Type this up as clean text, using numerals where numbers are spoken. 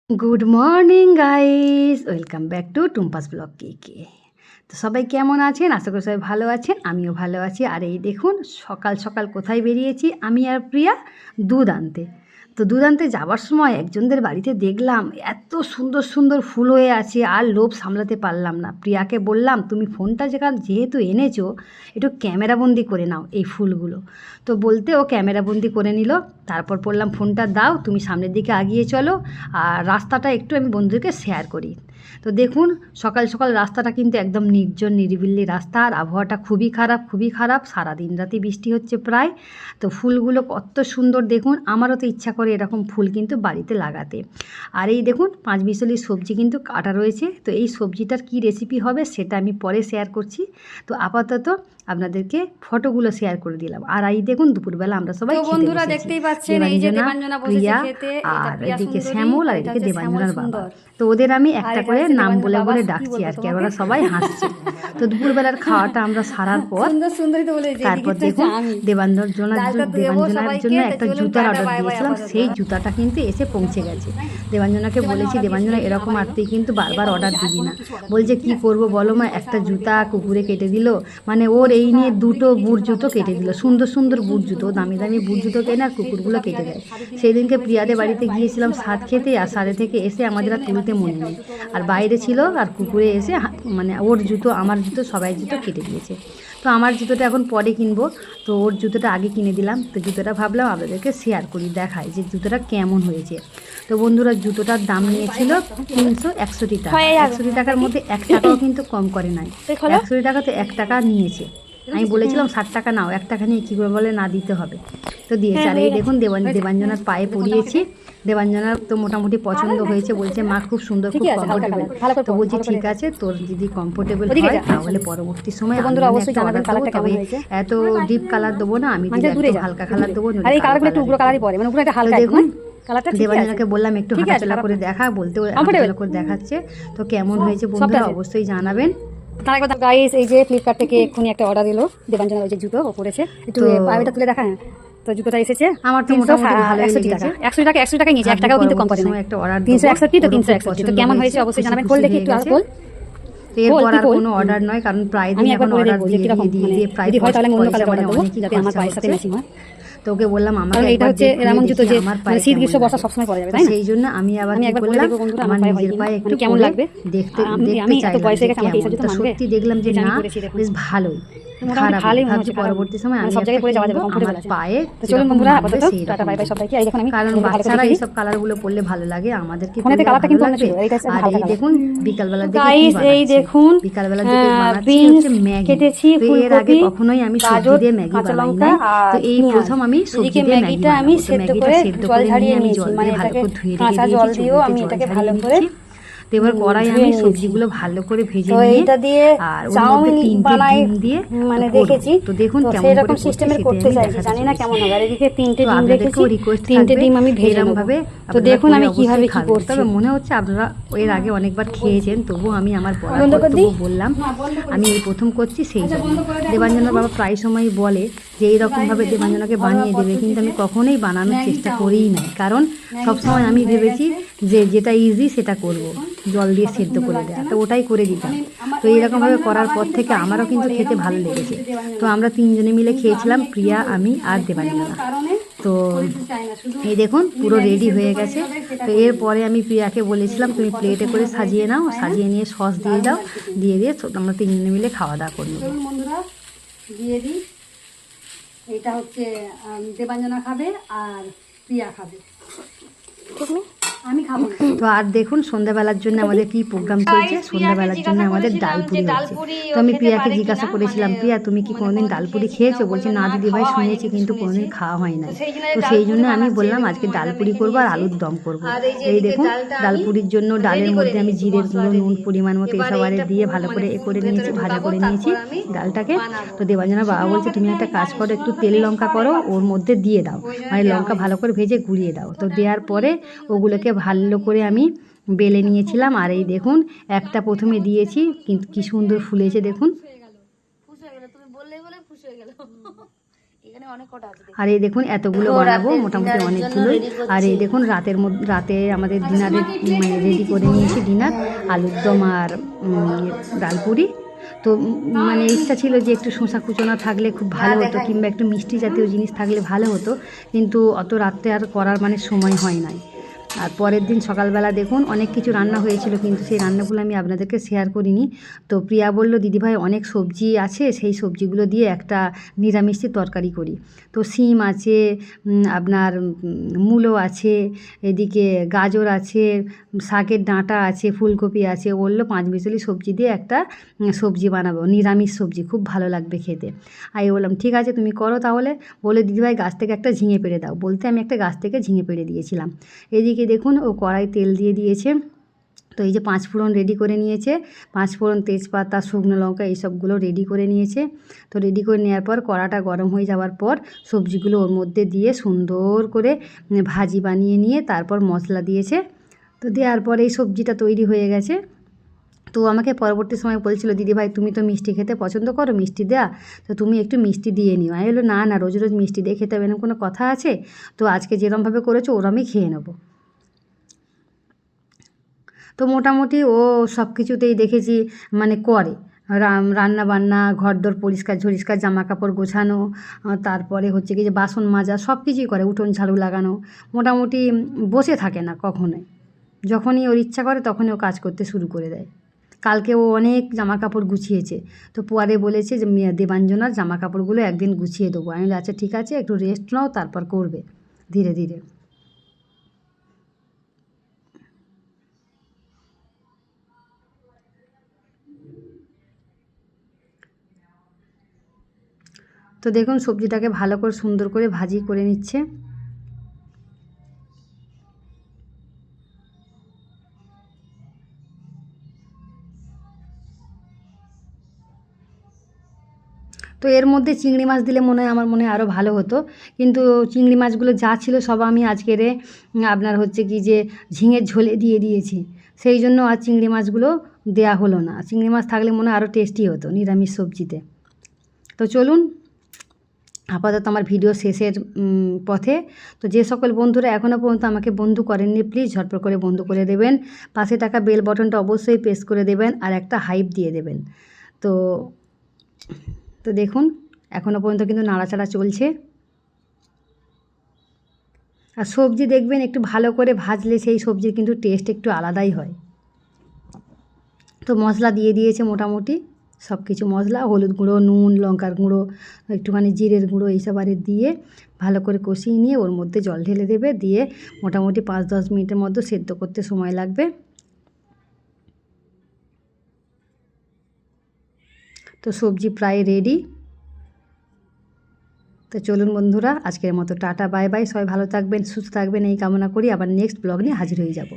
Good morning guys, welcome back to Tumpa's blog কে। তো সবাই কেমন আছেন? আশা করি সবাই ভালো আছেন, আমিও ভালো আছি। আর এই দেখুন সকাল সকাল কোথায় বেরিয়েছি আমি আর প্রিয়া? দুধ আনতে। তো দুধ আনতে যাওয়ার সময় একজনদের বাড়িতে দেখলাম এত সুন্দর সুন্দর ফুল হয়ে আছে, আর লোভ সামলাতে পারলাম না। প্রিয়াকে বললাম তুমি ফোনটা যেহেতু এনেছো একটু ক্যামেরাবন্দি করে নাও এই ফুলগুলো। তো বলতে ও ক্যামেরাবন্দি করে নিল। তারপর বললাম ফোনটা দাও, তুমি সামনের দিকে আগিয়ে চলো, আর রাস্তাটা একটু আমি বন্ধুদেরকে শেয়ার করি। তো দেখুন সকাল সকাল রাস্তাটা কিন্তু একদম নির্জন নিরিবিলি রাস্তা, আর আবহাওয়াটা খুবই খারাপ। সারা দিন রাতি বৃষ্টি হচ্ছে প্রায়। তো ফুলগুলো কত সুন্দর দেখুন, আমারও তো ইচ্ছা করে এরকম ফুল কিন্তু বাড়িতে লাগাতে। আর এই দেখুন 5 মিশালি সবজি কিন্তু কাটা রয়েছে। তো এই সবজিটার কি রেসিপি হবে সেটা আমি পরে শেয়ার করছি। তো আপাতত আপনাদেরকে ফটোগুলো শেয়ার করে দিলাম। আর এই দেখুন দুপুরবেলা আমরা সবাই বন্ধুরা দেখতেই পাচ্ছেন, এই যে দেবাঞ্জনা বসেছে খেতে, আর এদিকে শ্যামল, আর এদিকে দেবাঞ্জনার বাবা। তো ওদের আমি একটা করে নাম বলে বলে ডাকছি আর কি, ওরা সবাই হাসছে। তো দুপুরবেলার খাওয়াটা আমরা সারার পর তারপর দেখুন দেবাঞ্জনার জন্য একটা জুতার অর্ডার দিয়েছিলাম। সেই জুতাটা কিন্তু এসে পৌঁছে গেছে। দেবাঞ্জনাকে বলেছি, দেবাঞ্জনা এরকম আর তুই কিন্তু বারবার অর্ডার দিবি না। বলছে কি করব বলো মা, একটা জুতা কুকুরে কেটে দিল, মানে ওর এই নিয়ে দুটো বুট জুতো কেটে দিল। সুন্দর সুন্দর বুট জুতো, দামি দামি বুট জুতো কেনে আর কুকুরগুলো কেটে দেয়। সেই দিনকে প্রিয়াদের বাড়িতে গিয়েছিলাম স্বাদ খেতে, আর সাড়ে থেকে এসে আমাদের আর তুলতে মনে নেই। আর বাইরে ছিল, আর কুকুরে এসে মানে ওর জুতো আমার জুতো সবাই জুতো কেটে দিয়েছে। তো আমার জুতোটা এখন পরে কিনবো, তো ওর জুতোটা আগে কিনে দিলাম। তো জুতোটা ভাবলাম আপনাদেরকে শেয়ার করি, দেখাই যে জুতোটা কেমন হয়েছে। তো বন্ধুরা জুতোটার দাম নিয়েছিল 361 টাকা। 160 টাকার মধ্যে 1 টাকাও কিন্তু কম করে নাই। 160 টাকা তো 1 টাকা নিয়েছে। আমি বলেছিলাম 60 টাকা নাও, 1 টাকা নিয়ে কী করে বলে না দিতে হবে। তো দিয়েছে। আর এই দেখুন দেবাঞ্জনার পায়ে পরিয়েছি। দেবাঞ্জনার তো মোটামুটি পছন্দ হয়েছে, বলছে মা খুব সুন্দর, খুব কমফোর্টেবল। তো বলছি ঠিক আছে, তোর যদি কমফোর্টেবল হয় তাহলে পরবর্তী সময় বন্ধুরা অবশ্যই জানাবেন কালারটা কেমন হয়েছে। এত ডিপ কালার দেবো না, আমি একটু হালকা কালার দেবো। আর এই কালারগুলো একটু উগ্র কালারই পড়ে, মানে উগ্র একটা হালকা দেখুন কালারটা। দেবাঞ্জনাকে বললাম একটু হাঁটাচলা করে দেখা, বলতে হাঁটাচলা করে দেখাচ্ছে। তো কেমন হয়েছে বন্ধুরা অবশ্যই জানাবেন। তার কথা গাইস, এই যে ফ্লিপকার্ট থেকে এক্ষুনি একটা অর্ডার দিল দেবাঞ্জনা, ওই যে জুতো ও পরেছে, একটু পায়েটা তুলে দেখা। তো জুতোটা এসেছে আমার তো মোটামুটি ভালোই লেগেছে। 160 টাকা নিয়েছে, 1 টাকাও কিন্তু কম করে না। একটা অর্ডার 361 তো 361। তো কেমন হয়েছে অবশ্যই জানাবেন। খোল দেখি একটু, আর খোল। এরপর আর কোনো অর্ডার নয়, কারণ প্রায় দিন এখন অর্ডার দিয়ে প্রায় হয়, তাহলে অন্য কালার অর্ডার দেবো যাতে আমার পায়ের সাথে ম্যাচিং হয়। তো ওকে বললাম আমাকে এটা হচ্ছে এমন জুতো যে শীত গ্রীষ্ম বর্ষা সবসময় পরা যাবে, তাই না? সেই জন্য আমি আবার কি করলাম, আমার নিজের পায়ে একটু কেমন লাগবে দেখতে চাইলাম। সত্যি দেখলাম যে না, বেশ ভালোই। পরবর্তী সময় আমি আমার পায়ে কারণ বাচ্চারা এইসব কালারগুলো পড়লে ভালো লাগে, আমাদেরকে আর এই দেখুন বিকালবেলার দিকে ম্যাগি। এর আগে কখনোই আমি সবজি দিয়ে ম্যাগি বানাই না। তো এই প্রথম আমি সবজি দিয়ে ম্যাগিটা আমি সেদ্ধ করে জল ঝরিয়ে নিয়েছি, মানে ভালো করে ধুয়ে কাঁচা জল দিয়েও আমি এটাকে ভালো করে। তো এবার কড়াই আমি সবজিগুলো ভালো করে ভেজে নিয়ে আর চাউমিন বানাই দিয়ে মানে দেখেছি। তো দেখুন কেমন এরকম সিস্টেমের করতে চাইছি, জানি না কেমন হবে। আর এদিকে 3টে ডিম রেখেছি, 3টে ডিম আমি ভেজে নেব ভাবে। তো দেখুন আমি কিভাবে কি করছি। তবে মনে হচ্ছে আপনারা এর আগে অনেকবার খেয়েছেন, তবু আমি আমার বলা বললাম, আমি এই প্রথম করছি। সেই জন্য দেবাঞ্জনার বাবা প্রায় সময় বলে যে এইরকমভাবে দেবাঞ্জনাকে বানিয়ে দেবে, কিন্তু আমি কখনোই বানানোর চেষ্টা করিই নাই। কারণ সবসময় আমি ভেবেছি যে যেটা ইজি সেটা করব, জল দিয়ে সেদ্ধ করে দেওয়া, তো ওটাই করে দিতাম। তো এইরকমভাবে করার পর থেকে আমারও কিন্তু খেতে ভালো লেগেছে। তো আমরা 3 জনে মিলে খেয়েছিলাম, প্রিয়া, আমি আর দেবাঞ্জনা। তো এই দেখুন পুরো রেডি হয়ে গেছে। তো এরপরে আমি প্রিয়াকে বলেছিলাম তুমি প্লেটে করে সাজিয়ে নাও, সাজিয়ে নিয়ে সস দিয়ে দাও, দিয়ে আমরা 3 জনে মিলে খাওয়া দাওয়া করবো। বন্ধুরা দিয়ে দিই, এটা হচ্ছে দেবাঞ্জনা খাবে আর প্রিয়া খাবে, আমি খাবো। তো আর দেখুন সন্ধ্যাবেলার জন্য আমাদের কি প্রোগ্রাম চলছে। সন্ধ্যাবেলার জন্য আমাদের ডালপুরি হচ্ছে। তো আমি প্রিয়াকে জিজ্ঞাসা করেছিলাম, প্রিয়া তুমি কি কোনোদিন ডালপুরি খেয়েছো? বলছে না দিদি ভাই, শুনেছি কিন্তু কোনোদিন খাওয়া হয় না। তো সেই জন্য আমি বললাম আজকে ডালপুরি করবো আর আলুর দম করবো। এই দেখুন ডালপুরির জন্য ডালের মধ্যে আমি জিরের গুঁড়ো, নুন পরিমাণ মতো এসব আরে দিয়ে ভালো করে করে নিয়েছি, ভাজা করে নিয়েছি ডালটাকে। তো দেবাঞ্জনার বাবা বলছে তুমি একটা কাজ করো, একটু তেল লঙ্কা করো ওর মধ্যে দিয়ে দাও, মানে লঙ্কা ভালো করে ভেজে গুঁড়িয়ে দাও। তো দেওয়ার পরে ওগুলোকে ভালো করে আমি বেলে নিয়েছিলাম। আর এই দেখুন একটা প্রথমে দিয়েছি, কিন্তু কি সুন্দর ফুলেছে দেখুন। আর এই দেখুন এতগুলো বানাবো, মোটামুটি অনেকগুলোই। আর এই দেখুন রাতে আমাদের ডিনারে মানে রেডি করে নিয়েছি ডিনার, আলুর দম আর ডালপুরি। তো মানে ইচ্ছা ছিল যে একটু শসা কুচোনা থাকলে খুব ভালো হতো, কিংবা একটু মিষ্টি জাতীয় জিনিস থাকলে ভালো হতো, কিন্তু অত রাত্রে আর করার মানে সময় হয় নাই। আর পরের দিন সকালবেলা দেখুন অনেক কিছু রান্না হয়েছিল, কিন্তু সেই রান্নাগুলো আমি আপনাদেরকে শেয়ার করিনি। তো প্রিয়া বলল, দিদিভাই অনেক সবজি আছে, সেই সবজিগুলো দিয়ে একটা নিরামিষের তরকারি করি। তো শিম আছে, আপনার মূলো আছে, এদিকে গাজর আছে, শাকের ডাঁটা আছে, ফুলকপি আছে। বললো 5 মিশালি সবজি দিয়ে একটা সবজি বানাবো, নিরামিষ সবজি, খুব ভালো লাগবে খেতে। আমি বললাম ঠিক আছে তুমি করো তাহলে। বলে দিদিভাই গাছ থেকে একটা ঝিঙে পেড়ে দাও, বলতে আমি একটা গাছ থেকে ঝিঙে পেড়ে দিয়েছিলাম। এদিকে দেখুন ও কড়াই তেল দিয়ে দিয়েছে। তো এই যে 5 ফোড়ন রেডি করে নিয়েছে, 5 ফোড়ন, তেজপাতা, শুকনো লঙ্কা এইসবগুলো রেডি করে নিয়েছে। তো রেডি করে নেওয়ার পর কড়াটা গরম হয়ে যাওয়ার পর সবজিগুলো ওর মধ্যে দিয়ে সুন্দর করে ভাজি বানিয়ে নিয়ে তারপর মশলা দিয়েছে। তো দেওয়ার পর এই সবজিটা তৈরি হয়ে গেছে। তো আমাকে পরবর্তী সময় বলছিল, দিদিভাই তুমি তো মিষ্টি খেতে পছন্দ করো, মিষ্টি দেয়া, তো তুমি একটু মিষ্টি দিয়ে নিও। আমি বললো না না, রোজ রোজ মিষ্টি দিয়ে খেতে হবে না, কোনো কথা আছে? তো আজকে যেরমভাবে করেছো ওরমই খেয়ে নেবো। তো মোটামুটি ও সব কিছুতেই দেখেছি মানে করে, রান্না বান্না, ঘরদোর পরিষ্কার ঝরিষ্কার, জামা কাপড় গোছানো, তারপরে হচ্ছে কি যে বাসন মাজা, সব কিছুই করে, উঠোন ঝাড়ু লাগানো। মোটামুটি বসে থাকে না কখনোই, যখনই ওর ইচ্ছা করে তখনই ও কাজ করতে শুরু করে দেয়। কালকে ও অনেক জামা কাপড় গুছিয়েছে। তো পরে বলেছে যে দেবাঞ্জনার জামা কাপড়গুলো একদিন গুছিয়ে দেবো। আমি বলি আচ্ছা ঠিক আছে, একটু রেস্ট নাও, তারপর করবে ধীরে ধীরে। তো দেখুন সবজিটাকে ভালো করে সুন্দর করে ভাজি করে নিচ্ছে। তো এর মধ্যে চিংড়ি মাছ দিলে আমার মনে হয় আরও ভালো হতো, কিন্তু চিংড়ি মাছগুলো যা ছিল সব আমি আজকেরে আপনার হচ্ছে কি যে ঝিঙের ঝোলে দিয়ে দিয়েছি, সেই জন্য আর চিংড়ি মাছগুলো দেয়া হলো না। চিংড়ি মাছ থাকলে মনে হয় আরও টেস্টি হতো নিরামিষ সবজিতে। তো চলুন, আপাতত আমার ভিডিও শেষের পথে। তো যে সকল বন্ধুরা এখনও পর্যন্ত আমাকে বন্ধু করেননি, প্লিজ ঝটপট করে বন্ধু করে দেবেন। পাশে থাকা বেল বটনটা অবশ্যই প্রেস করে দেবেন, আর একটা হাইপ দিয়ে দেবেন। তো তো দেখুন এখনও পর্যন্ত কিন্তু নাড়াচাড়া চলছে। আর সবজি দেখবেন একটু ভালো করে ভাজলে সেই সবজির কিন্তু টেস্ট একটু আলাদাই হয়। তো মশলা দিয়ে দিয়েছে মোটামুটি সব কিছু মশলা, হলুদ গুঁড়ো, নুন, লঙ্কার গুঁড়ো, একটুখানি জিরের গুঁড়ো, এইসব আরে দিয়ে ভালো করে কষিয়ে নিয়ে ওর মধ্যে জল ঢেলে দেবে, দিয়ে মোটামুটি 5-10 মিনিটের মধ্যে সেদ্ধ করতে সময় লাগবে। তো সবজি প্রায় রেডি। তো চলুন বন্ধুরা, আজকের মতো টাটা বাই বাই। সবাই ভালো থাকবেন, সুস্থ থাকবেন এই কামনা করি। আবার নেক্সট ব্লগ নিয়ে হাজির হয়ে যাব।